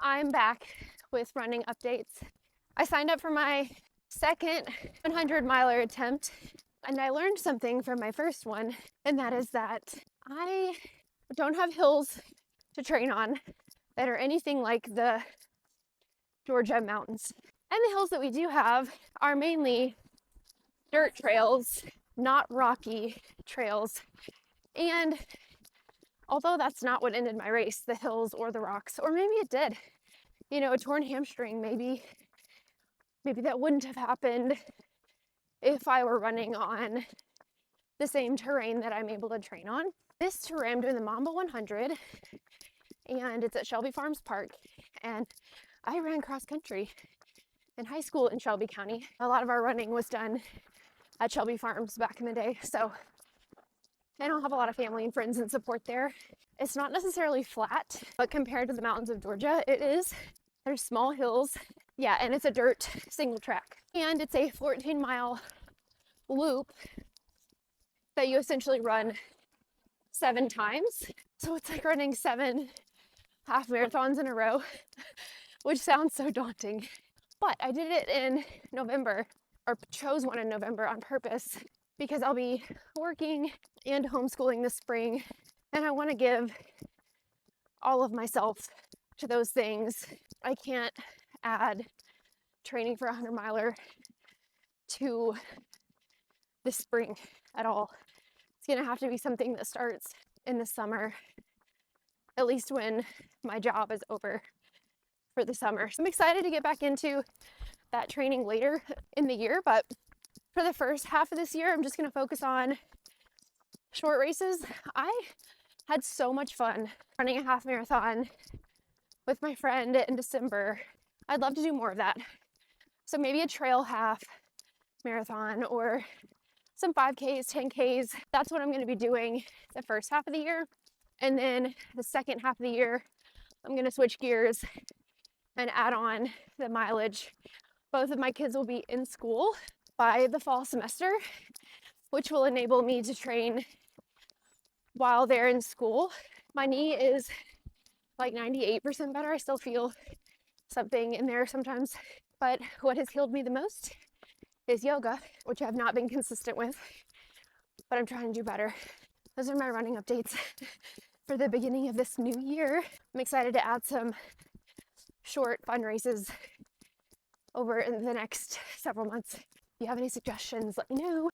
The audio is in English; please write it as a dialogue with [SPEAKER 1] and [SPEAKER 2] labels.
[SPEAKER 1] I'm back with running updates. I signed up for my second 100 miler attempt, and I learned something from my first one, and that is that I don't have hills to train on that are anything like the Georgia mountains. And the hills that we do have are mainly dirt trails, not rocky trails. And although that's not what ended my race, the hills or the rocks, or maybe it did, you know, a torn hamstring, maybe that wouldn't have happened if I were running on the same terrain that I'm able to train on. This terrain, I'm doing the Mamba 100, and it's at Shelby Farms Park, and I ran cross country in high school in Shelby County. A lot of our running was done at Shelby Farms back in the day, so I don't have a lot of family and friends and support there. It's not necessarily flat, but compared to the mountains of Georgia, it is. There's small hills. Yeah, and it's a dirt single track. And it's a 14-mile loop that you essentially run 7 times. So it's like running 7 half marathons in a row, which sounds so daunting. But I did it in November, or chose one in November on purpose, because I'll be working and homeschooling this spring, and I want to give all of myself to those things. I can't add training for a 100 miler to this spring at all. It's gonna have to be something that starts in the summer, at least when my job is over for the summer. So I'm excited to get back into that training later in the year, but for the first half of this year, I'm just gonna focus on short races. I had so much fun running a half marathon with my friend in December. I'd love to do more of that. So maybe a trail half marathon or some 5Ks, 10Ks. That's what I'm going to be doing the first half of the year. And then the second half of the year, I'm going to switch gears and add on the mileage. Both of my kids will be in school by the fall semester, which will enable me to train while they're in school. My knee is like 98% better. I still feel something in there sometimes, but what has healed me the most is yoga, which I've not been consistent with, but I'm trying to do better. Those are my running updates for the beginning of this new year. I'm excited to add some short fun races over in the next several months. If you have any suggestions, let me know.